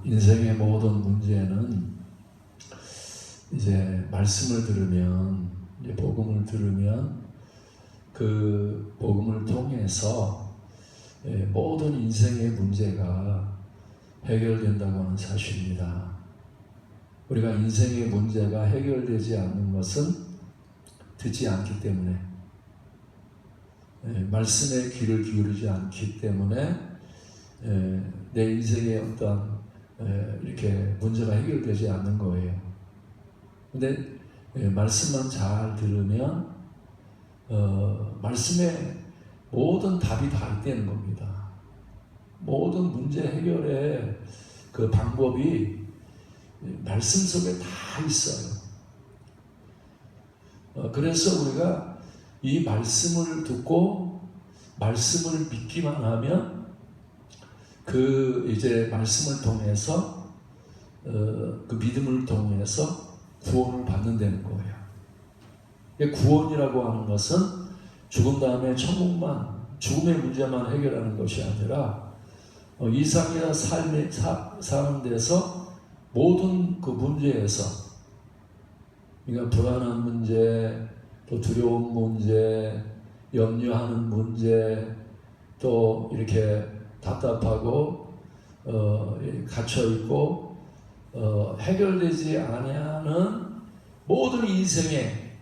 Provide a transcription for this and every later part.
인생의 모든 문제는 이제 말씀을 들으면, 이제 복음을 들으면 그 복음을 통해서 모든 인생의 문제가 해결된다고 하는 사실입니다. 우리가 인생의 문제가 해결되지 않는 것은 듣지 않기 때문에, 말씀에 귀를 기울이지 않기 때문에 내 인생의 어떤 이렇게 문제가 해결되지 않는 거예요. 근데 말씀만 잘 들으면 말씀에 모든 답이 다 있다는 겁니다. 모든 문제 해결의 그 방법이 말씀 속에 다 있어요. 그래서 우리가 이 말씀을 듣고 말씀을 믿기만 하면 그 이제 말씀을 통해서 그 믿음을 통해서 구원을 받는다는 거예요. 구원이라고 하는 것은 죽은 다음에 천국만, 죽음의 문제만 해결하는 것이 아니라 이 세상의 삶에 사는 데서 모든 그 문제에서, 그러니까 불안한 문제, 또 두려운 문제, 염려하는 문제, 또 이렇게 답답하고 갇혀있고 해결되지 아니하는 모든 인생의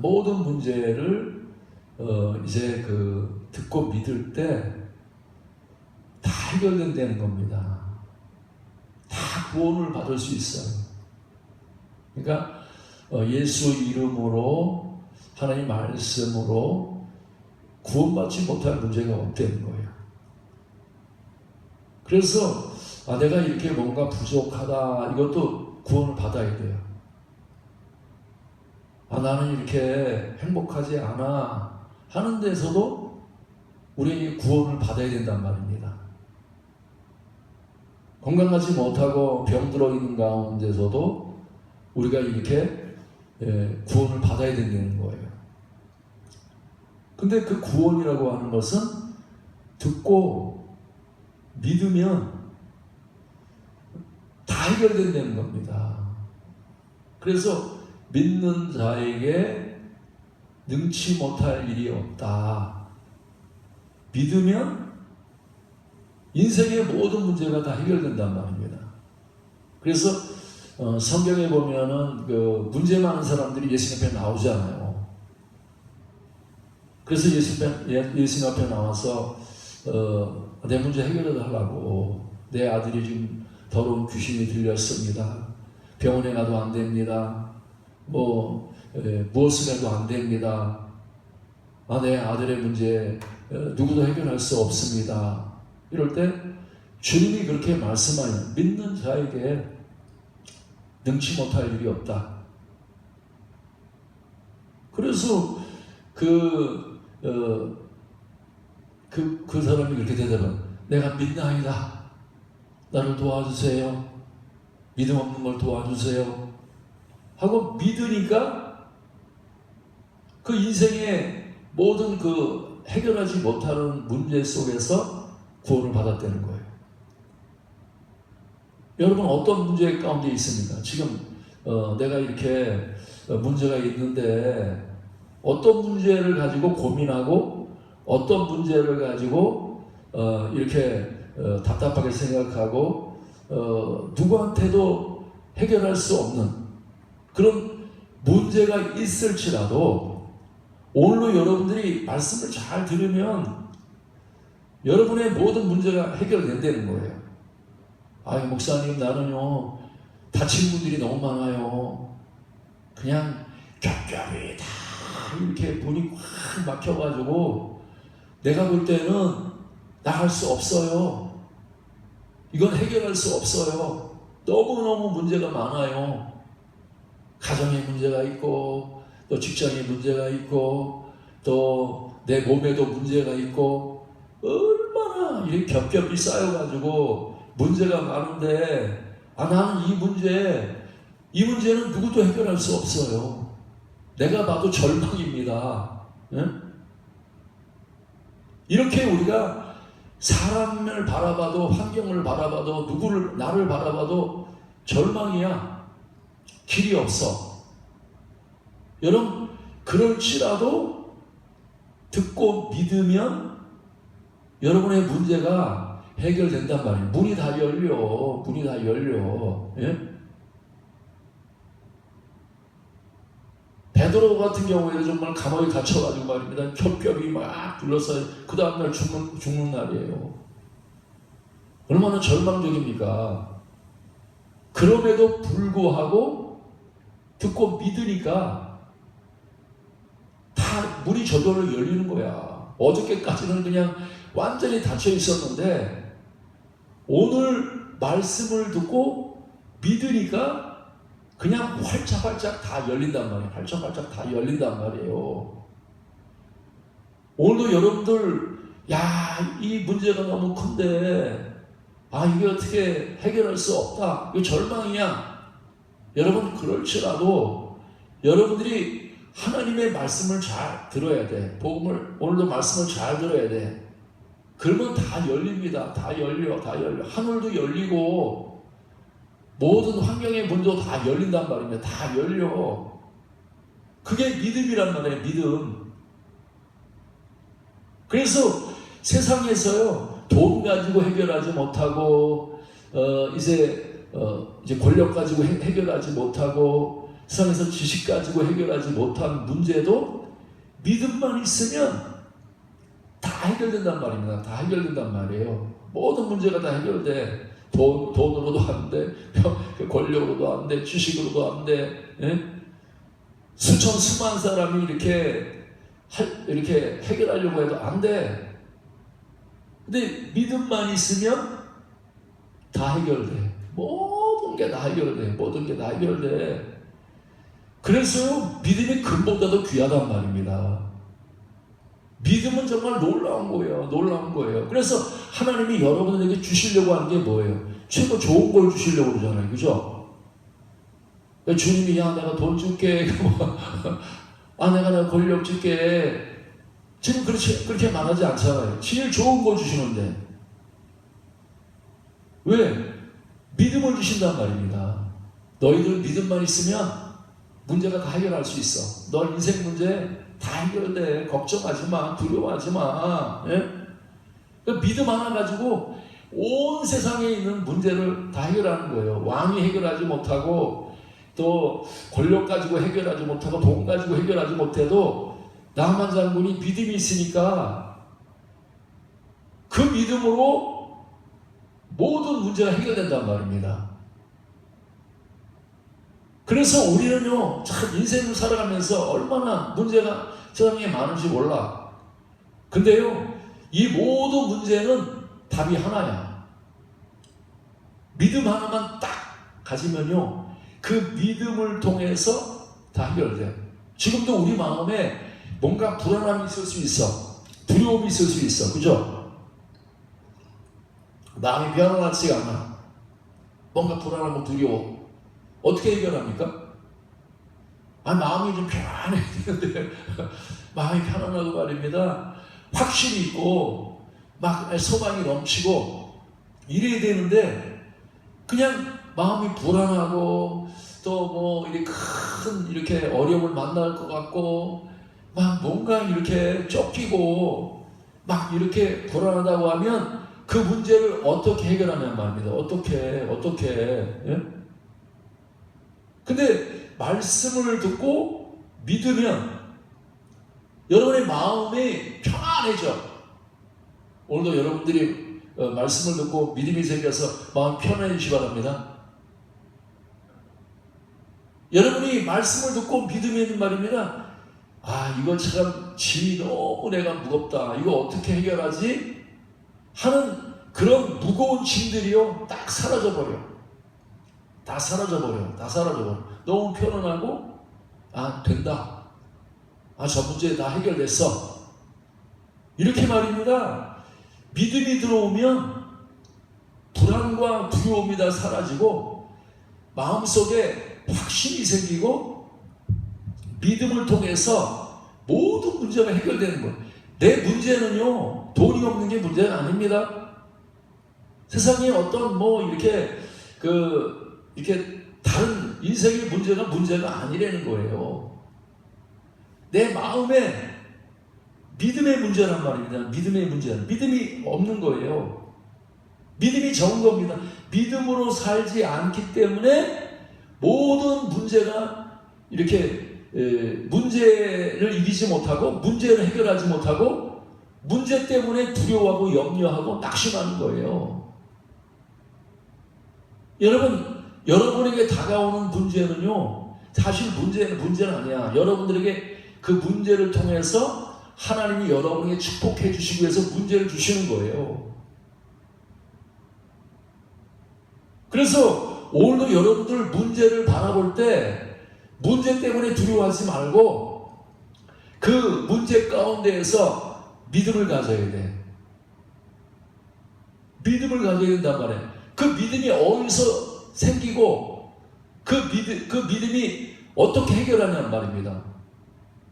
모든 문제를 이제 그 듣고 믿을 때 다 해결된다는 겁니다. 다 구원을 받을 수 있어요. 그러니까 예수 이름으로, 하나님 말씀으로 구원받지 못할 문제가 없다는 거예요. 그래서 내가 이렇게 뭔가 부족하다, 이것도 구원을 받아야 돼요. 나는 이렇게 행복하지 않아 하는 데서도 우리 구원을 받아야 된단 말입니다. 건강하지 못하고 병들어 있는 가운데서도 우리가 이렇게 구원을 받아야 된다는 거예요. 근데 그 구원이라고 하는 것은 듣고 믿으면 다 해결된다는 겁니다. 그래서 믿는 자에게 능치 못할 일이 없다. 믿으면 인생의 모든 문제가 다 해결된단 말입니다. 그래서 성경에 보면은 그 문제 많은 사람들이 예수님 앞에 나오잖아요. 그래서 예수님 앞에 나와서 내 문제 해결해달라고, 내 아들이 지금 더러운 귀신이 들렸습니다. 병원에 가도 안 됩니다. 무엇을 해도 안 됩니다. 내 아들의 문제 누구도 해결할 수 없습니다. 이럴 때 주님이 그렇게 말씀하여 믿는 자에게 능치 못할 일이 없다. 그래서 그 사람이 그렇게 대답은, 내가 믿나이다. 나를 도와주세요. 믿음 없는 걸 도와주세요. 하고 믿으니까 그 인생의 모든 그 해결하지 못하는 문제 속에서 구원을 받았다는 거예요. 여러분, 어떤 문제 가운데 있습니까? 지금 내가 이렇게 문제가 있는데 어떤 문제를 가지고 고민하고 어떤 문제를 가지고 이렇게 답답하게 생각하고 누구한테도 해결할 수 없는 그런 문제가 있을지라도 오늘로 여러분들이 말씀을 잘 들으면 여러분의 모든 문제가 해결된다는 거예요. 목사님, 나는요 다친 분들이 너무 많아요. 그냥 겹겹이 다 이렇게 문이 확 막혀가지고 내가 볼 때는 나갈 수 없어요. 이건 해결할 수 없어요. 너무너무 문제가 많아요. 가정에 문제가 있고, 또 직장에 문제가 있고, 또 내 몸에도 문제가 있고, 얼마나 이렇게 겹겹이 쌓여가지고 문제가 많은데, 나는 이 문제는 누구도 해결할 수 없어요. 내가 봐도 절망입니다. 네? 이렇게 우리가 사람을 바라봐도, 환경을 바라봐도, 나를 바라봐도 절망이야. 길이 없어. 여러분, 그럴지라도 듣고 믿으면 여러분의 문제가 해결된단 말이에요. 문이 다 열려. 예? 베드로 같은 경우에는 정말 감옥에 갇혀가지고 말입니다. 겹겹이 막 둘러싸여 그 다음날 죽는 날이에요. 얼마나 절망적입니까? 그럼에도 불구하고 듣고 믿으니까 다 문이 저절로 열리는 거야. 어저께까지는 그냥 완전히 닫혀 있었는데 오늘 말씀을 듣고 믿으니까 그냥 활짝활짝 다 열린단 말이에요. 활짝활짝 다 열린단 말이에요. 오늘도 여러분들, 이 문제가 너무 큰데, 이게 어떻게 해결할 수 없다. 이거 절망이야. 여러분, 그럴지라도 여러분들이 하나님의 말씀을 잘 들어야 돼. 오늘도 말씀을 잘 들어야 돼. 그러면 다 열립니다. 다 열려. 하늘도 열리고, 모든 환경의 문도 다 열린단 말입니다. 다 열려. 그게 믿음이란 말이에요. 믿음. 그래서 세상에서요, 돈 가지고 해결하지 못하고 이제 권력 가지고 해결하지 못하고 세상에서 지식 가지고 해결하지 못한 문제도 믿음만 있으면 다 해결된단 말입니다. 다 해결된단 말이에요. 모든 문제가 다 해결돼. 돈으로도 안 돼, 권력으로도 안 돼, 지식으로도 안 돼. 예? 수만 사람이 이렇게 해결하려고 해도 안 돼. 근데 믿음만 있으면 다 해결돼. 모든 게 다 해결돼. 그래서 믿음이 금보다도 귀하단 말입니다. 믿음은 정말 놀라운 거예요. 그래서 하나님이 여러분에게 주시려고 하는 게 뭐예요? 최고 좋은 걸 주시려고 그러잖아요. 그죠? 주님이 내가 돈 줄게. 내가 권력 줄게. 지금 그렇게 말하지 않잖아요. 제일 좋은 거 주시는데. 왜? 믿음을 주신단 말입니다. 너희들 믿음만 있으면 문제가 다 해결할 수 있어. 너 인생 문제 다 해결돼. 걱정하지 마. 두려워하지 마. 예? 그러니까 믿음 하나 가지고 온 세상에 있는 문제를 다 해결하는 거예요. 왕이 해결하지 못하고 또 권력 가지고 해결하지 못하고 돈 가지고 해결하지 못해도 나만 장군이 믿음이 있으니까 그 믿음으로 모든 문제가 해결된단 말입니다. 그래서 우리는요, 참 인생을 살아가면서 얼마나 문제가 세상에 많은지 몰라. 근데요, 이 모든 문제는 답이 하나야. 믿음 하나만 딱 가지면요, 그 믿음을 통해서 다 해결돼. 지금도 우리 마음에 뭔가 불안함이 있을 수 있어. 두려움이 있을 수 있어. 그죠? 마음이 편안하지가 않아. 뭔가 불안하고 두려워. 어떻게 해결합니까? 마음이 좀 편안해야 되는데 마음이 편안하고 말입니다. 확신이 있고 막 소망이 넘치고 이래야 되는데 그냥 마음이 불안하고 또 이렇게 어려움을 만날 것 같고 막 뭔가 이렇게 쫓기고 막 이렇게 불안하다고 하면 그 문제를 어떻게 해결하냐는 말입니다. 어떻게 예? 근데 말씀을 듣고 믿으면 여러분의 마음이 편안해져. 오늘도 여러분들이 말씀을 듣고 믿음이 생겨서 마음 편안해지시 바랍니다. 여러분이 말씀을 듣고 믿음이 있는 말입니다. 이거 참 짐이 너무 내가 무겁다. 이거 어떻게 해결하지? 하는 그런 무거운 짐들이요 딱 사라져버려. 다 사라져버려. 너무 편안하고 된다. 저 문제 다 해결됐어. 이렇게 말입니다. 믿음이 들어오면 불안과 두려움이 다 사라지고 마음속에 확신이 생기고 믿음을 통해서 모든 문제가 해결되는 거예요. 내 문제는요 돈이 없는 게 문제가 아닙니다. 세상에 어떤 이렇게 다른 인생의 문제가 아니라는 거예요. 내 마음에 믿음의 문제란 말입니다. 믿음의 문제는 믿음이 없는 거예요. 믿음이 적은 겁니다. 믿음으로 살지 않기 때문에 모든 문제가 이렇게 문제를 이기지 못하고 문제를 해결하지 못하고 문제 때문에 두려워하고 염려하고 낙심하는 거예요. 여러분에게 다가오는 문제는요, 사실 문제는 아니야. 여러분들에게 그 문제를 통해서 하나님이 여러분에게 축복해 주시기 위해서 문제를 주시는 거예요. 그래서 오늘도 여러분들 문제를 바라볼 때 문제 때문에 두려워하지 말고 그 문제 가운데에서 믿음을 가져야 돼. 믿음을 가져야 된단 말이에요. 그 믿음이 어디서 생기고 그 믿음이 어떻게 해결하냐는 말입니다.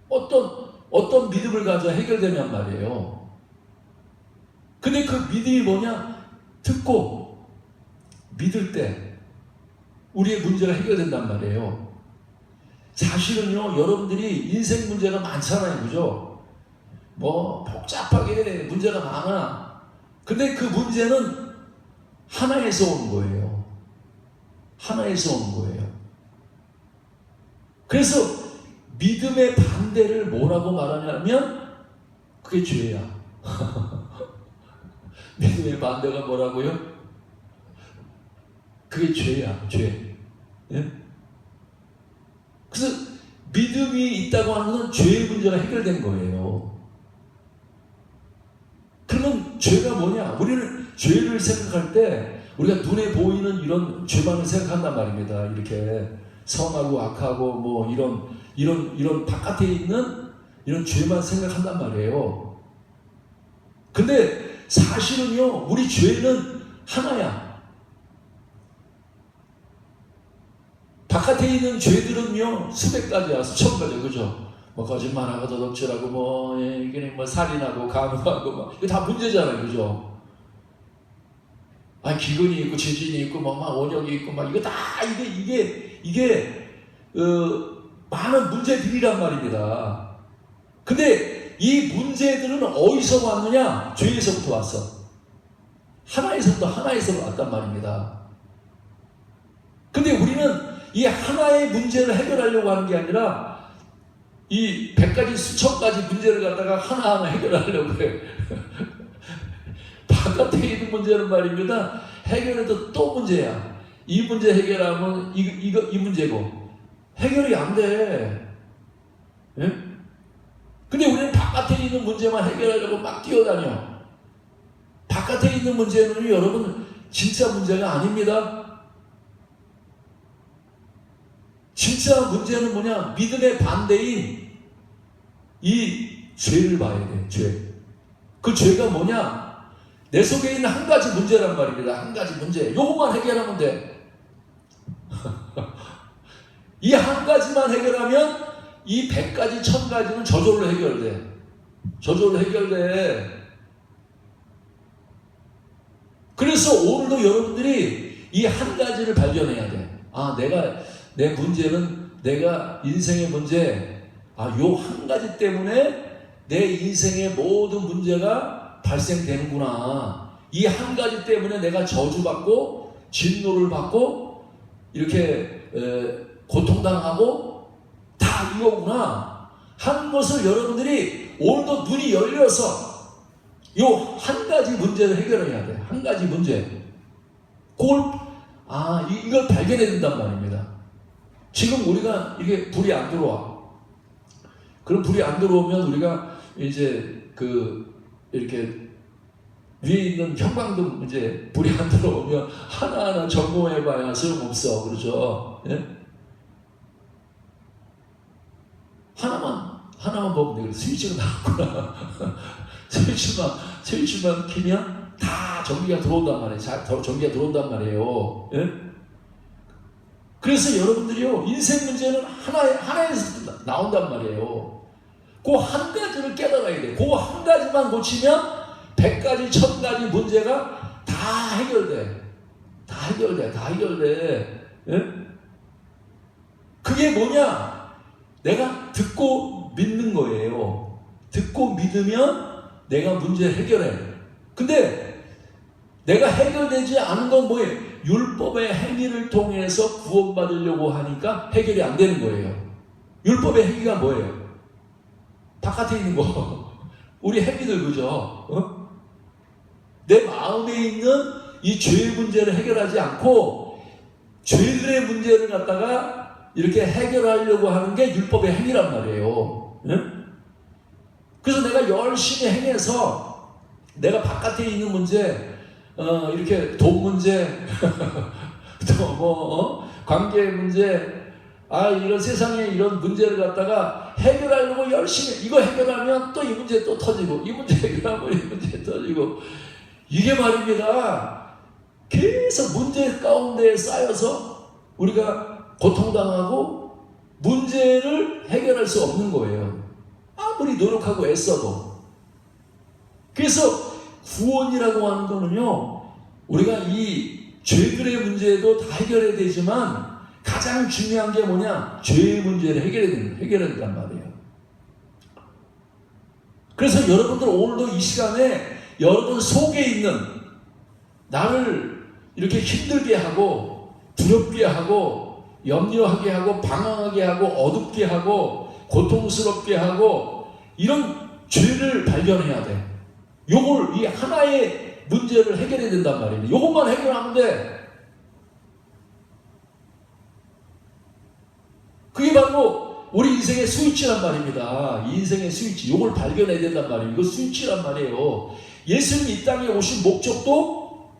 어떤 믿음을 가져야 해결되냔 말이에요. 근데 그 믿음이 뭐냐? 듣고 믿을 때 우리의 문제가 해결된단 말이에요. 사실은요, 여러분들이 인생 문제가 많잖아요. 그죠? 복잡하게 문제가 많아. 근데 그 문제는 하나에서 온 거예요. 하나에서 온 거예요. 그래서 믿음의 반대를 뭐라고 말하냐면 그게 죄야. 믿음의 반대가 뭐라고요? 그게 죄야, 죄. 예? 그래서 믿음이 있다고 하는 것은 죄의 문제가 해결된 거예요. 그러면 죄가 뭐냐? 우리는 죄를 생각할 때 우리가 눈에 보이는 이런 죄만을 생각한단 말입니다. 이렇게 선하고 악하고 이런 바깥에 있는 이런 죄만 생각한단 말이에요. 근데 사실은요, 우리 죄는 하나야. 바깥에 있는 죄들은요, 수백 가지야, 수천 가지, 그죠? 거짓말하고 도둑질하고 이게 살인하고 간음하고 이거 다 문제잖아요, 그죠? 기근이 있고 지진이 있고 원역이 있고 이거 다 이게 많은 문제들이란 말입니다. 근데 이 문제들은 어디서 왔느냐? 죄에서부터 왔어. 하나에서 왔단 말입니다. 근데 우리는 이 하나의 문제를 해결하려고 하는 게 아니라 이 100가지 수천 가지 문제를 갖다가 하나하나 해결하려고 해요. 바깥에 있는 문제는 말입니다. 해결해도 또 문제야. 이 문제 해결하면 이 문제고 해결이 안 돼. 예? 근데 우리는 바깥에 있는 문제만 해결하려고 막 뛰어다녀. 바깥에 있는 문제는 여러분 진짜 문제가 아닙니다. 진짜 문제는 뭐냐? 믿음의 반대인 이 죄를 봐야 돼. 죄. 그 죄가 뭐냐? 내 속에 있는 한 가지 문제란 말입니다. 한 가지 문제. 요것만 해결하면 돼. 이 한 가지만 해결하면 이 100가지, 1000가지는 저절로 해결돼. 저절로 해결돼. 그래서 오늘도 여러분들이 이 한 가지를 발견해야 돼. 내 문제는 내가 인생의 문제, 요 한 가지 때문에 내 인생의 모든 문제가 발생되는구나. 이 한 가지 때문에 내가 저주받고 진노를 받고 이렇게 고통당하고 다 이거구나 하는 것을 여러분들이 오늘도 눈이 열려서 요 한 가지 문제를 해결해야 돼. 한 가지 문제. 이걸 발견해야 된단 말입니다. 지금 우리가 이게 불이 안 들어와. 그럼 불이 안 들어오면 우리가 이제 이렇게 위에 있는 형광등 이제 불이 안 들어오면 하나하나 점검해봐야 소용없어. 그렇죠? 예? 하나만 보면 돼. 스위치가 나왔구나. 스위치만 키면 다 전기가 들어온단 말이에요. 전기가 들어온단 말이에요. 예? 그래서 여러분들이요, 인생 문제는 하나에서 나온단 말이에요. 그 한 가지를 깨달아야 돼. 그 한 가지만 고치면 100가지, 1000가지 문제가 다 해결돼. 다 해결돼. 예? 그게 뭐냐? 내가 듣고 믿는 거예요. 듣고 믿으면 내가 문제 해결해. 근데 내가 해결되지 않은 건 뭐예요? 율법의 행위를 통해서 구원받으려고 하니까 해결이 안 되는 거예요. 율법의 행위가 뭐예요? 바깥에 있는 거. 우리 행위들, 그죠? 어? 내 마음에 있는 이 죄의 문제를 해결하지 않고 죄들의 문제를 갖다가 이렇게 해결하려고 하는 게 율법의 행위란 말이에요. 응? 그래서 내가 열심히 행해서 내가 바깥에 있는 문제, 이렇게 돈 문제, 또 관계 문제, 이런 세상에 이런 문제를 갖다가 해결하려고 열심히, 이거 해결하면 또 이 문제 또 터지고, 이 문제 해결하면 이 문제 터지고, 이게 말입니다. 계속 문제 가운데 쌓여서 우리가 고통당하고 문제를 해결할 수 없는 거예요. 아무리 노력하고 애써도. 그래서 구원이라고 하는 거는요, 우리가 이 죄들의 문제도 다 해결해야 되지만 가장 중요한 게 뭐냐? 죄의 문제를 해결해야 된단 말이에요. 그래서 여러분들 오늘도 이 시간에 여러분 속에 있는 나를 이렇게 힘들게 하고 두렵게 하고 염려하게 하고 방황하게 하고 어둡게 하고 고통스럽게 하고 이런 죄를 발견해야 돼. 요걸 이 하나의 문제를 해결해야 된단 말이에요. 요것만 해결하면 돼. 그게 바로 우리 인생의 스위치란 말입니다. 이 인생의 스위치. 요걸 발견해야 된단 말이에요. 이거 스위치란 말이에요. 예수님이 이 땅에 오신 목적도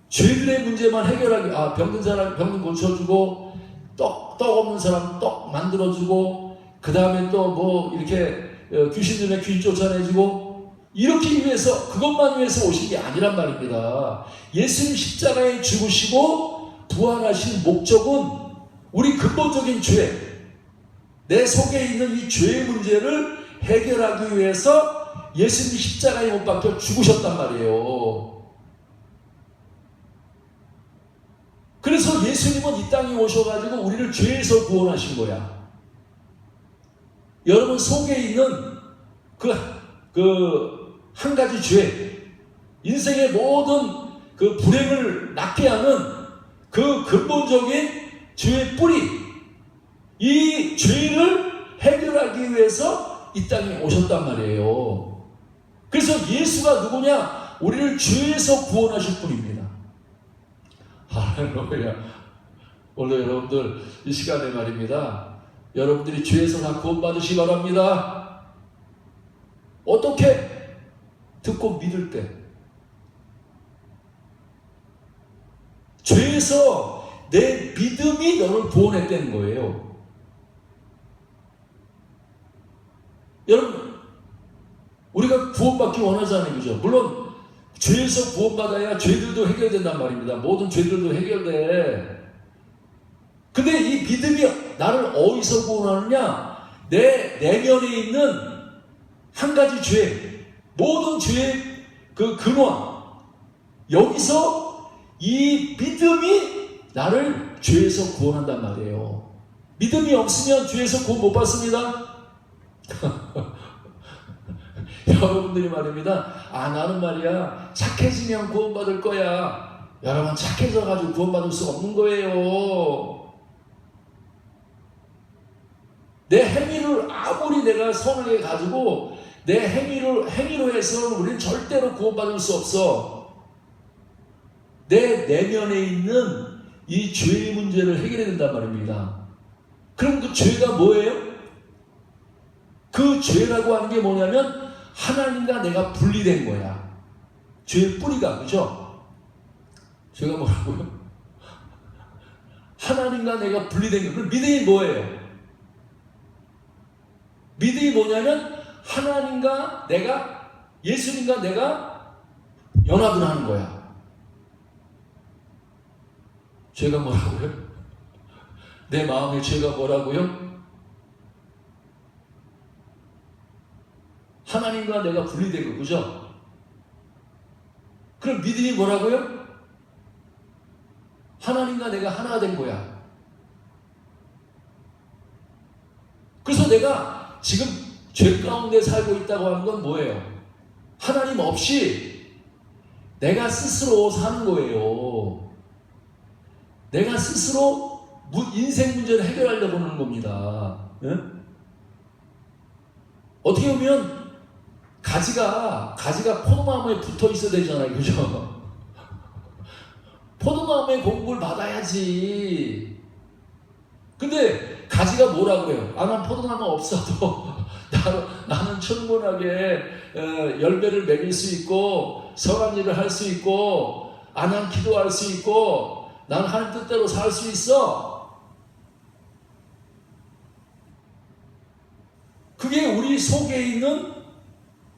죄들의 문제만 해결하기, 병든 사람 병든 고쳐주고, 떡 없는 사람 떡 만들어주고, 그 다음에 또 뭐 이렇게 귀신 들면 귀신 쫓아내주고, 이렇게 위해서, 그것만 위해서 오신 게 아니란 말입니다. 예수님 십자가에 죽으시고 부활하신 목적은 우리 근본적인 죄, 내 속에 있는 이 죄의 문제를 해결하기 위해서 예수님이 십자가에 못 박혀 죽으셨단 말이에요. 그래서 예수님은 이 땅에 오셔가지고 우리를 죄에서 구원하신 거야. 여러분 속에 있는 한 가지 죄, 인생의 모든 그 불행을 낳게 하는 그 근본적인 죄의 뿌리, 이 죄를 해결하기 위해서 이 땅에 오셨단 말이에요. 그래서 예수가 누구냐? 우리를 죄에서 구원하실 분입니다. 할렐루야. 오늘 여러분들 이 시간에 말입니다. 여러분들이 죄에서 다 구원받으시기 바랍니다. 어떻게? 듣고 믿을 때. 죄에서 내 믿음이 너를 구원했다는 거예요. 여러분, 우리가 구원받기 원하잖아요. 그죠? 물론 죄에서 구원받아야 죄들도 해결된단 말입니다. 모든 죄들도 해결돼. 근데 이 믿음이 나를 어디서 구원하느냐? 내 내면에 있는 한 가지 죄, 모든 죄의 그 근원, 여기서 이 믿음이 나를 죄에서 구원한단 말이에요. 믿음이 없으면 죄에서 구원 못 받습니다. 여러분들이 말입니다. 나는 말이야 착해지면 구원받을 거야. 여러분 착해져가지고 구원받을 수 없는 거예요. 내 행위를 아무리 내가 선하게 가지고 내 행위로 해서는 우리는 절대로 구원받을 수 없어. 내 내면에 있는 이 죄의 문제를 해결해야 된단 말입니다. 그럼 그 죄가 뭐예요? 그 죄라고 하는 게 뭐냐면 하나님과 내가 분리된 거야. 죄의 뿌리가, 그죠? 죄가 뭐라고요? 하나님과 내가 분리된 거. 그럼 믿음이 뭐예요? 믿음이 뭐냐면 하나님과 내가, 예수님과 내가 연합을 하는 거야. 죄가 뭐라고요? 내 마음의 죄가 뭐라고요? 하나님과 내가 분리된 거, 그죠? 그럼 믿음이 뭐라고요? 하나님과 내가 하나가 된 거야. 그래서 내가 지금 죄 가운데 살고 있다고 하는 건 뭐예요? 하나님 없이 내가 스스로 사는 거예요. 내가 스스로 인생 문제를 해결하려고 하는 겁니다. 네? 어떻게 보면 가지가 포도나무에 붙어 있어야 되잖아요. 그죠? 포도나무의 공급을 받아야지. 근데 가지가 뭐라고 해요? 난 포도나무 없어도 나는 충분하게 열매를 맺을 수 있고 선한 일을 할 수 있고 난 기도할 수 있고 난 하나님 뜻대로 살 수 있어. 그게 우리 속에 있는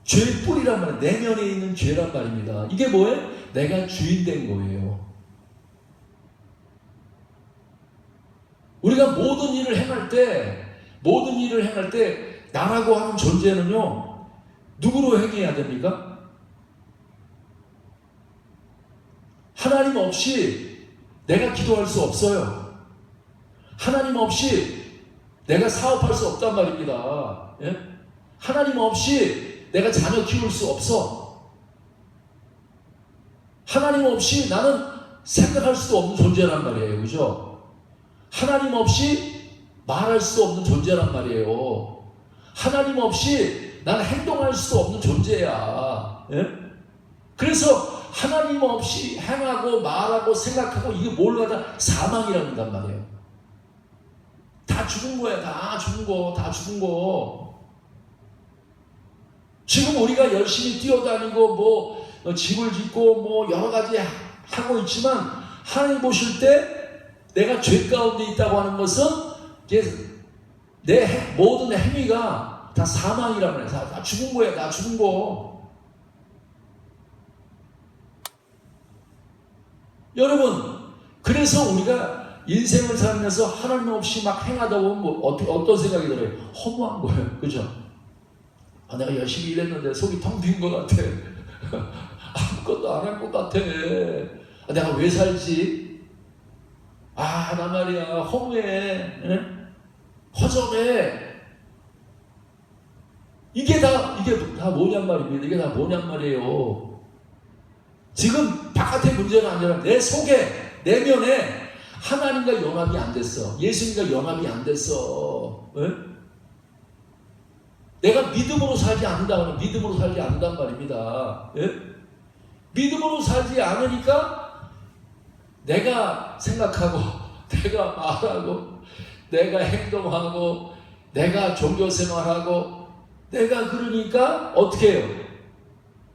죄의 뿌리란 말이에요. 내면에 있는 죄란 말입니다. 이게 뭐예요? 내가 주인 된 거예요. 우리가 모든 일을 행할 때 나라고 하는 존재는요, 누구로 행해야 됩니까? 하나님 없이 내가 기도할 수 없어요. 하나님 없이 내가 사업할 수 없단 말입니다. 예? 하나님 없이 내가 자녀 키울 수 없어. 하나님 없이 나는 생각할 수도 없는 존재란 말이에요. 그죠? 하나님 없이 말할 수 없는 존재란 말이에요. 하나님 없이 나는 행동할 수 없는 존재야. 예? 그래서 하나님 없이 행하고 말하고 생각하고 이게 뭘 갖다 사망이라는 말이에요. 다 죽은 거야. 다 죽은 거. 지금 우리가 열심히 뛰어다니고 뭐 집을 짓고 뭐 여러 가지 하고 있지만 하나님 보실 때 내가 죄 가운데 있다고 하는 것은 내 모든 행위가 다 사망이란 말이야. 다 죽은 거야. 다 죽은 거. 여러분, 그래서 우리가 인생을 살면서 하나님 없이 막 행하다 보면 뭐 어떤 생각이 들어요? 허무한 거예요. 그죠? 내가 열심히 일했는데 속이 텅 빈 것 같아. 아무것도 안 할 것 같아. 내가 왜 살지? 나 말이야, 허무해, 에? 허전해. 이게 다 뭐냔 말입니다. 이게 다 뭐냔 말이에요. 지금 바깥의 문제가 아니라 내 속에, 내면에 하나님과 연합이 안 됐어. 예수님과 연합이 안 됐어. 에? 내가 믿음으로 살지 않는다면 믿음으로 살지 않는단 말입니다. 에? 믿음으로 살지 않으니까 내가 생각하고, 내가 말하고, 내가 행동하고, 내가 종교생활하고, 내가 그러니까 어떻게 해요?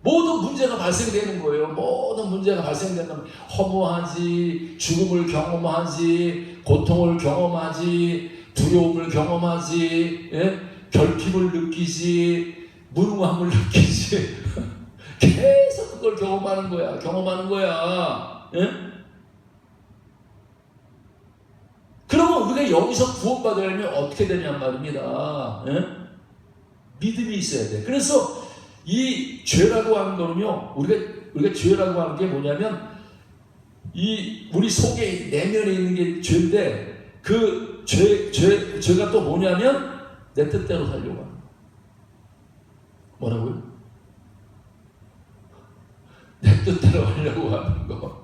모든 문제가 발생되는 거예요. 모든 문제가 발생된다면 허무하지, 죽음을 경험하지, 고통을 경험하지, 두려움을 경험하지, 예? 결핍을 느끼지, 무능함을 느끼지. 계속 그걸 경험하는 거야. 예? 그러면 우리가 여기서 구원받으려면 어떻게 되냔 말입니다. 예? 믿음이 있어야 돼. 그래서 이 죄라고 하는 거는요, 우리가 죄라고 하는 게 뭐냐면, 우리 속에 내면에 있는 게 죄인데, 그 죄가 또 뭐냐면, 내 뜻대로 살려고 하는 거. 뭐라고요? 내 뜻대로 하려고 하는 거.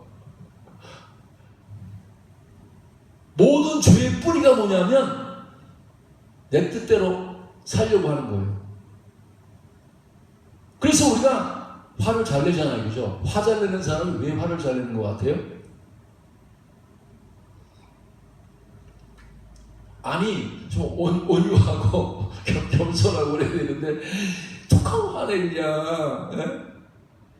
모든 죄의 뿌리가 뭐냐면 내 뜻대로 살려고 하는 거예요. 그래서 우리가 화를 잘 내잖아요. 그죠? 화 잘 내는 사람은 왜 화를 잘 내는 것 같아요? 좀 온유하고 겸손하고 그래야 되는데 툭하고 화내냐.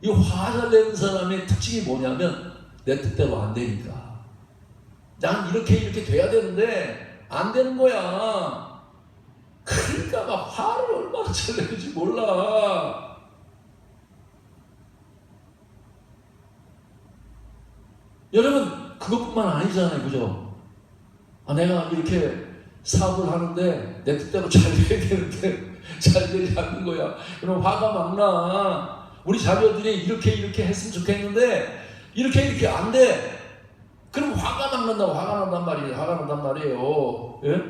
이 화 잘 내는 사람의 특징이 뭐냐면 내 뜻대로 안 되니까. 난 이렇게 돼야 되는데 안 되는 거야. 그러니까 막 화를 얼마나 잘 내는지 몰라. 여러분, 그것뿐만 아니잖아요. 그죠? 내가 이렇게 사업을 하는데 내 뜻대로 잘 돼야 되는데 잘 되지 않는 거야. 그럼 화가 막 나. 우리 자녀들이 이렇게 했으면 좋겠는데 이렇게 안 돼. 그럼 화가 난단 말이에요. 예?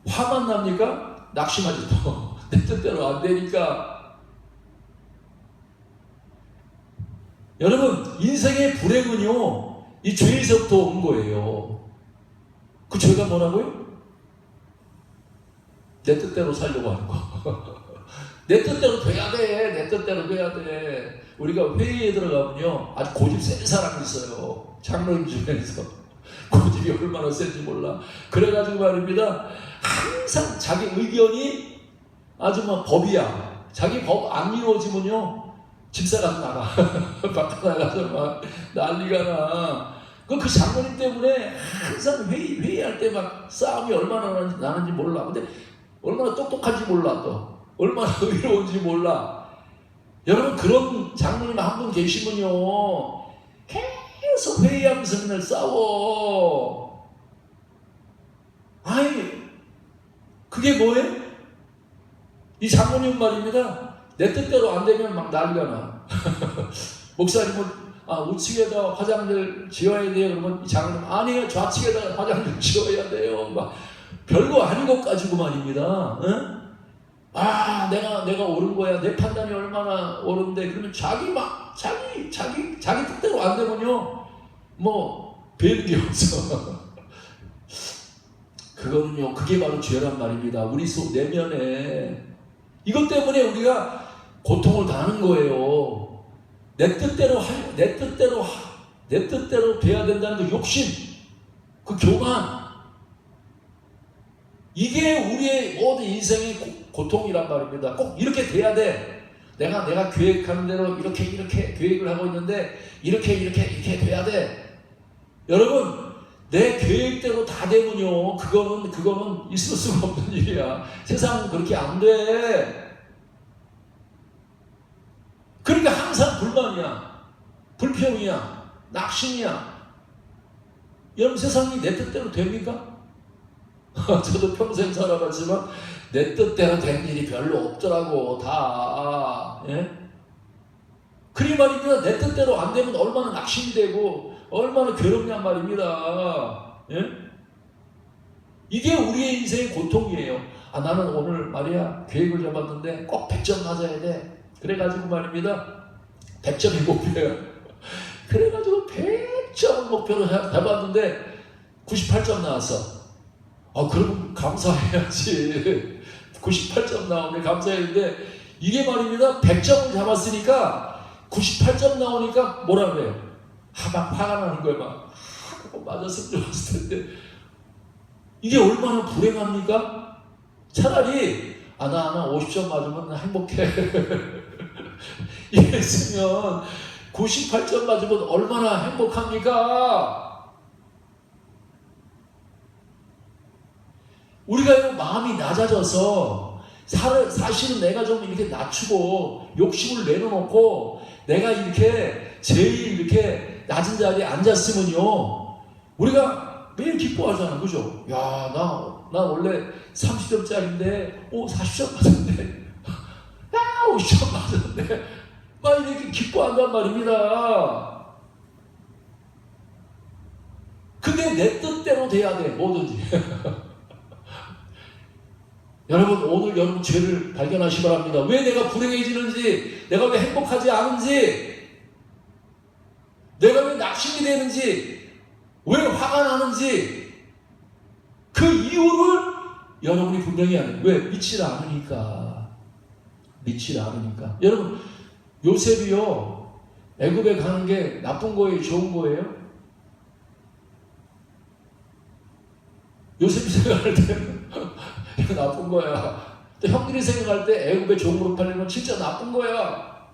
화만 납니까? 낙심하지 또. 내 뜻대로 안 되니까. 여러분, 인생의 불행은요, 이 죄에서부터 온 거예요. 그 죄가 뭐라고요? 내 뜻대로 살려고 하는 거. 내 뜻대로 돼야 돼. 내 뜻대로 돼야 돼. 우리가 회의에 들어가면요, 아주 고집 센 사람이 있어요. 장로님 중에서. 고집이 얼마나 센지 몰라. 그래가지고 말입니다. 항상 자기 의견이 아주 막 법이야. 자기 법 안 이루어지면요, 집사가 나가. 바깥 나가서 막 난리가 나. 그 장로님 때문에 항상 회의할 때 막 싸움이 얼마나 나는지 몰라. 근데 얼마나 똑똑한지 몰라 또. 얼마나 의로운지 몰라. 여러분, 그런 장로님 한 분 계시면요, 계속 회의하면서 맨날 싸워. 아니, 그게 뭐예요? 이 장로님 말입니다. 내 뜻대로 안 되면 막 난리가 나. 목사님은 우측에다 화장실 지어야 돼요. 그러면 이 장로님, 아니에요. 좌측에다 화장실 지어야 돼요. 막 별거 아닌 것 가지고 말입니다. 응? 내가 옳은 거야. 내 판단이 얼마나 옳은데. 그러면 자기 뜻대로 안 되면요, 뭐 배는 게 없어. 그거는요, 그게 바로 죄란 말입니다. 우리 속 내면에. 이것 때문에 우리가 고통을 당하는 거예요. 내 뜻대로 돼야 된다는 그 욕심, 그 교만. 이게 우리의 모든 인생의 고통이란 말입니다. 꼭 이렇게 돼야 돼. 내가 계획하는 대로 이렇게 계획을 하고 있는데 이렇게 돼야 돼. 여러분, 내 계획대로 다 되면요, 그거는 있을 수가 없는 일이야. 세상은 그렇게 안 돼. 그러니까 항상 불만이야, 불평이야, 낙심이야. 여러분, 세상이 내 뜻대로 됩니까? 저도 평생 살아봤지만 내 뜻대로 된 일이 별로 없더라고, 다. 예? 그리 말입니다. 내 뜻대로 안 되면 얼마나 낙심이 되고 얼마나 괴롭냔 말입니다. 예? 이게 우리의 인생의 고통이에요. 나는 오늘 말이야, 계획을 잡았는데 꼭 100점 맞아야 돼. 그래가지고 말입니다, 100점이 목표예요. 그래가지고 100점 목표로 해봤는데 98점 나왔어. 그럼 감사해야지. 98점 나오면 감사했는데, 이게 말입니다, 100점을 잡았으니까 98점 나오니까 뭐라 그래요? 막 화가 나는 거예요. 막 맞았으면 좋았을 텐데. 이게 얼마나 불행합니까? 차라리 나 50점 맞으면 행복해. 이랬으면 98점 맞으면 얼마나 행복합니까? 우리가 마음이 낮아져서 사실은 내가 좀 이렇게 낮추고 욕심을 내려놓고 내가 이렇게 제일 이렇게 낮은 자리에 앉았으면요, 우리가 매일 기뻐하잖아. 그죠? 야, 나 원래 30점짜리인데 40점 맞았네. 50점 맞았네. 막 이렇게 기뻐한단 말입니다. 근데 내 뜻대로 돼야 돼, 뭐든지. 여러분, 오늘 여러분 죄를 발견하시 바랍니다. 왜 내가 불행해지는지, 내가 왜 행복하지 않은지, 내가 왜 낙심이 되는지, 왜 화가 나는지, 그 이유를 여러분이 분명히 아는. 왜? 믿질 않으니까. 여러분, 요셉이요, 애굽에 가는 게 나쁜 거예요, 좋은 거예요? 요셉이 생각할 때는 이거 나쁜 거야. 또 형들이 생각할 때 애굽의 종으로 팔리는 건 진짜 나쁜 거야.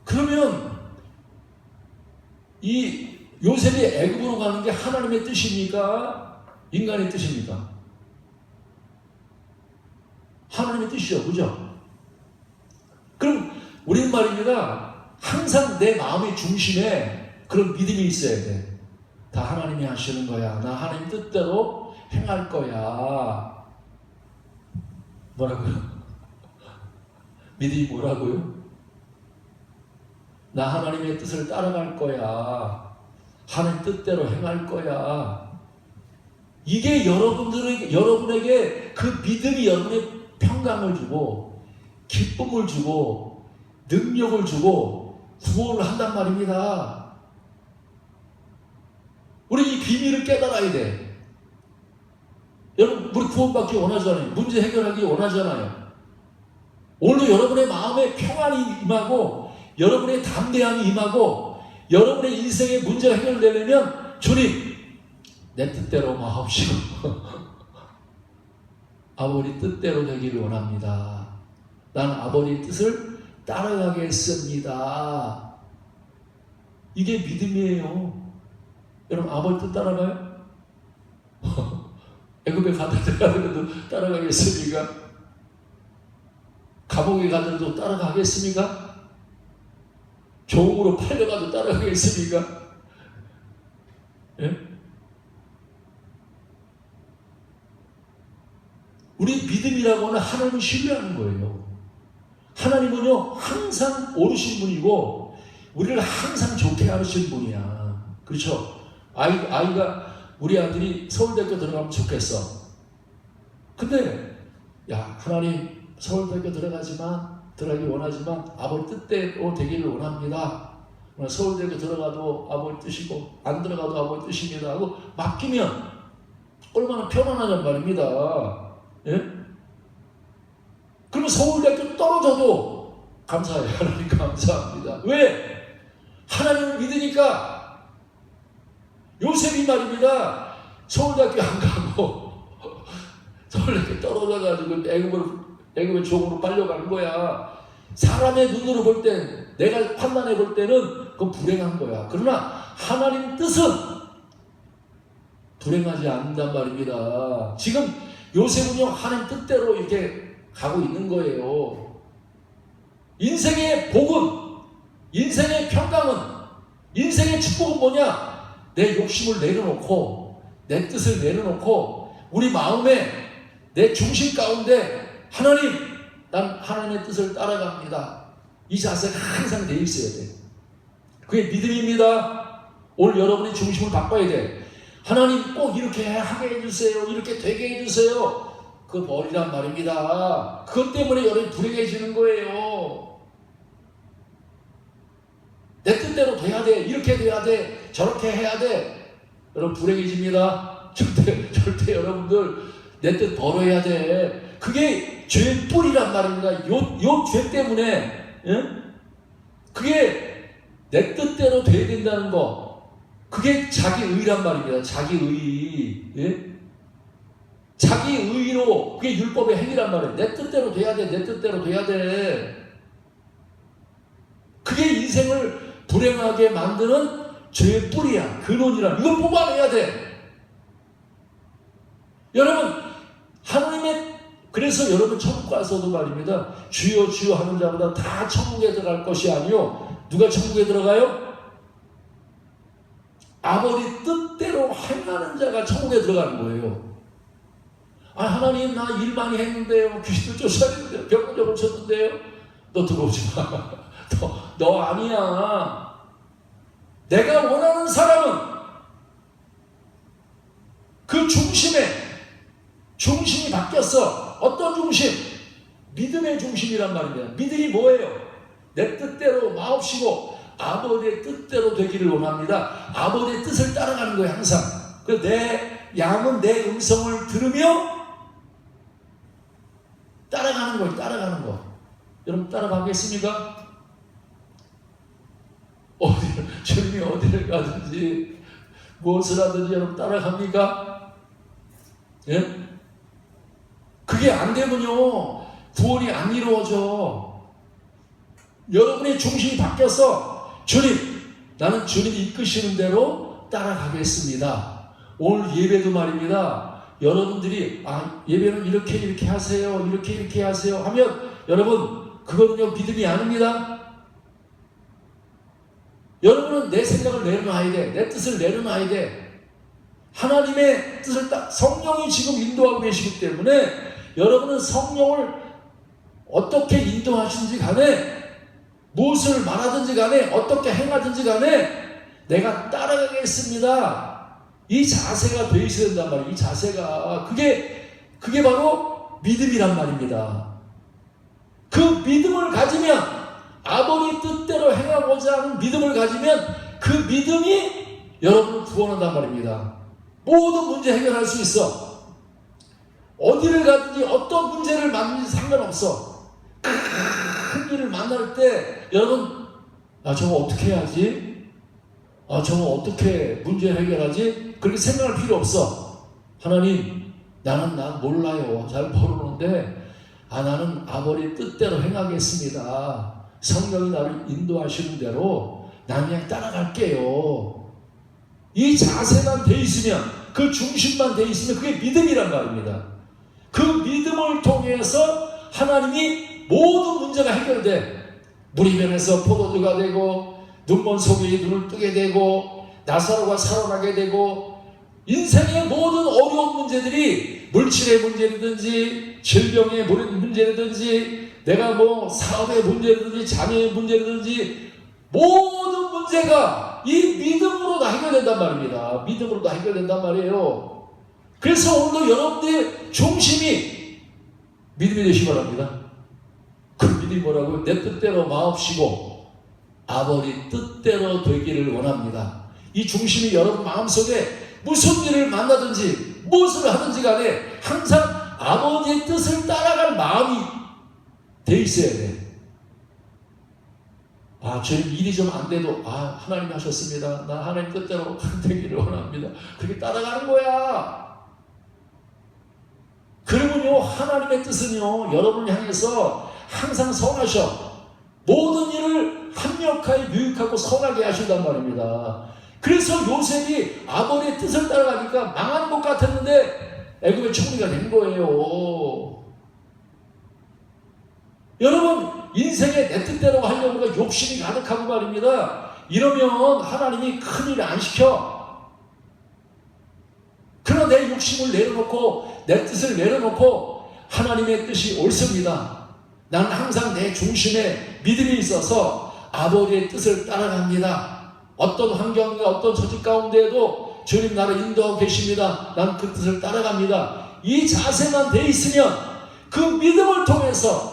그러면 이 요셉이 애굽으로 가는 게 하나님의 뜻입니까? 인간의 뜻입니까? 하나님의 뜻이죠. 그죠? 그럼 우리는 말입니다, 항상 내 마음의 중심에 그런 믿음이 있어야 돼. 다 하나님이 하시는 거야. 나 하나님 뜻대로 행할 거야. 뭐라고요? 믿음이 뭐라고요? 나 하나님의 뜻을 따라갈 거야. 하나님 뜻대로 행할 거야. 이게 여러분에게 그 믿음이 여러분의 평강을 주고 기쁨을 주고 능력을 주고 구원을 한단 말입니다. 우리 이 비밀을 깨달아야 돼. 여러분, 우리 구원받기 원하잖아요. 문제 해결하기 원하잖아요. 오늘도 여러분의 마음에 평안이 임하고 여러분의 담대함이 임하고 여러분의 인생의 문제가 해결되려면 주님, 내 뜻대로 마옵시고 아버지 뜻대로 되기를 원합니다. 나는 아버지 뜻을 따라가겠습니다. 이게 믿음이에요. 여러분, 아버지 뜻 따라가요? 애굽에 가더라도 따라가겠습니까? 감옥에 가더라도 따라가겠습니까? 종으로 팔려가도 따라가겠습니까? 예? 우리 믿음이라고 하는 하나님을 신뢰하는 거예요. 하나님은요, 항상 옳으신 분이고 우리를 항상 좋게 하시는 분이야. 그렇죠? 우리 아들이 서울대학교 들어가면 좋겠어. 근데 야, 하나님 서울대학교 들어가기 원하지만 아버지 뜻대로 되기를 원합니다. 서울대학교 들어가도 아버지 뜻이고 안 들어가도 아버지 뜻입니다 하고 맡기면 얼마나 편안하단 말입니다. 예? 그러면 서울대학교 떨어져도 감사해요. 하나님 감사합니다. 왜? 하나님을 믿으니까. 요셉이 말입니다. 서울대학교 안 가고 서울대학교 떨어져가지고 애굽의 종으로 빨려간 거야. 사람의 눈으로 볼 땐, 내가 판단해 볼 때는 그건 불행한 거야. 그러나 하나님 뜻은 불행하지 않는단 말입니다. 지금 요셉은요, 하나님 뜻대로 이렇게 가고 있는 거예요. 인생의 복은, 인생의 평강은, 인생의 축복은 뭐냐? 내 욕심을 내려놓고 내 뜻을 내려놓고 우리 마음에 내 중심 가운데 하나님, 난 하나님의 뜻을 따라갑니다. 이 자세가 항상 돼 있어야 돼. 그게 믿음입니다. 오늘 여러분의 중심을 바꿔야 돼. 하나님 꼭 이렇게 하게 해주세요. 이렇게 되게 해주세요. 그 머리란 말입니다. 그것 때문에 여러분이 불행해지는 거예요. 내 뜻대로 돼야 돼. 이렇게 돼야 돼. 저렇게 해야 돼. 여러분 불행해집니다. 절대 여러분들 내 뜻 벌어야 돼. 그게 죄의 뿌리란 말입니다. 요 죄 때문에, 예? 그게 내 뜻대로 돼야 된다는 거. 그게 자기 의란 말입니다. 자기 의. 예? 자기 의로, 그게 율법의 행위란 말이에요. 내 뜻대로 돼야 돼. 내 뜻대로 돼야 돼. 그게 인생을 불행하게 만드는 죄의 뿌리야. 근원이란. 이걸 뽑아내야 돼. 여러분, 그래서 여러분 천국 가서도 말입니다. 주여 주여 하는 자보다 다 천국에 들어갈 것이 아니요. 누가 천국에 들어가요? 아버지 뜻대로 행하는 자가 천국에 들어가는 거예요. 아, 하나님 나 일 많이 했는데요. 귀신을 쫓아냈는데요. 병을 고쳤는데요. 너 들어오지 마. 너 아니야. 내가 원하는 사람은 그 중심이 바뀌었어. 어떤 중심? 믿음의 중심이란 말입니다. 믿음이 뭐예요? 내 뜻대로 마옵시고 아버지의 뜻대로 되기를 원합니다. 아버지의 뜻을 따라가는 거예요. 항상. 그래서 내 양은 내 음성을 들으며 따라가는 거예요. 따라가는 거. 여러분 따라가겠습니까? 주님이 어디를 가든지 무엇을 하든지 여러분 따라갑니까? 예? 그게 안 되면요 구원이 안 이루어져. 여러분의 중심이 바뀌어서 주님, 나는 주님이 이끄시는 대로 따라가겠습니다. 오늘 예배도 말입니다. 여러분들이 예배는 이렇게 하세요, 이렇게 하세요 하면 여러분 그거는요 믿음이 아닙니다. 여러분은 내 생각을 내려놔야 돼. 내 뜻을 내려놔야 돼. 하나님의 뜻을 성령이 지금 인도하고 계시기 때문에 여러분은 성령을 어떻게 인도하시는지 간에, 무엇을 말하든지 간에, 어떻게 행하든지 간에 내가 따라가겠습니다. 이 자세가 돼 있어야 된단 말이에요. 이 자세가 그게 바로 믿음이란 말입니다. 그 믿음을 가지면, 아버지 뜻대로 행하고자 하는 믿음을 가지면 그 믿음이 여러분을 구원한단 말입니다. 모든 문제 해결할 수 있어. 어디를 가든지 어떤 문제를 만든지 상관없어. 큰 일을 만날 때 여러분, 저거 어떻게 해야지? 저거 어떻게 문제 해결하지? 그렇게 생각할 필요 없어. 하나님, 난 몰라요. 잘 모르는데 나는 아버지 뜻대로 행하겠습니다. 성령이 나를 인도하시는 대로 난 그냥 따라갈게요. 이 자세만 돼 있으면, 그 중심만 돼 있으면 그게 믿음이란 말입니다. 그 믿음을 통해서 하나님이 모든 문제가 해결돼. 물이 변해서 포도주가 되고, 눈먼 소경이 눈을 뜨게 되고, 나사로가 살아나게 되고, 인생의 모든 어려운 문제들이 물질의 문제라든지 질병의 문제라든지 내가 사업의 문제라든지 자녀의 문제라든지 모든 문제가 이 믿음으로 다 해결된단 말입니다. 믿음으로 다 해결된단 말이에요. 그래서 오늘도 여러분들의 중심이 믿음이 되시기 바랍니다. 그 믿음이 뭐라고요? 내 뜻대로 마옵시고 아버지 뜻대로 되기를 원합니다. 이 중심이 여러분 마음속에 무슨 일을 만나든지 무엇을 하든지 간에 항상 아버지의 뜻을 따라갈 마음이 돼 있어야 돼. 저희 일이 좀 안 돼도 하나님이 하셨습니다. 나 하나님 뜻대로 되기를 원합니다. 그렇게 따라가는 거야. 그러면요, 하나님의 뜻은요, 여러분을 향해서 항상 선하셔. 모든 일을 합력하여 유익하고 선하게 하신단 말입니다. 그래서 요셉이 아버지의 뜻을 따라가니까 망한 것 같았는데 애굽의 총리가 된 거예요. 여러분, 인생에 내 뜻대로 하려고 욕심이 가득하고 말입니다. 이러면 하나님이 큰일 안 시켜. 그러나 내 욕심을 내려놓고 내 뜻을 내려놓고 하나님의 뜻이 옳습니다. 나는 항상 내 중심에 믿음이 있어서 아버지의 뜻을 따라갑니다. 어떤 환경과 어떤 처지 가운데에도 주님 나를 인도하고 계십니다. 나는 그 뜻을 따라갑니다. 이 자세만 돼 있으면 그 믿음을 통해서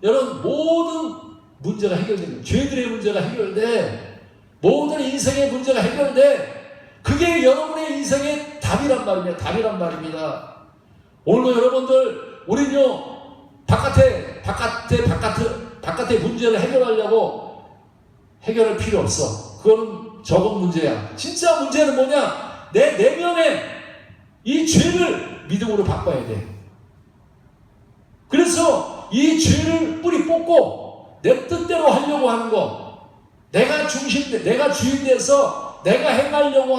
여러분 모든 문제가 해결됩니다. 죄들의 문제가 해결돼. 모든 인생의 문제가 해결돼. 그게 여러분의 인생의 답이란 말입니다. 답이란 말입니다. 오늘도 여러분들, 우리는요, 바깥의 문제를 해결하려고 해결할 필요 없어. 그거는 적은 문제야. 진짜 문제는 뭐냐? 내 내면에 이 죄를 믿음으로 바꿔야 돼. 그래서 이 죄를 뿌리 뽑고 내 뜻대로 하려고 하는 거, 내가 주인 돼서 내가 행하려고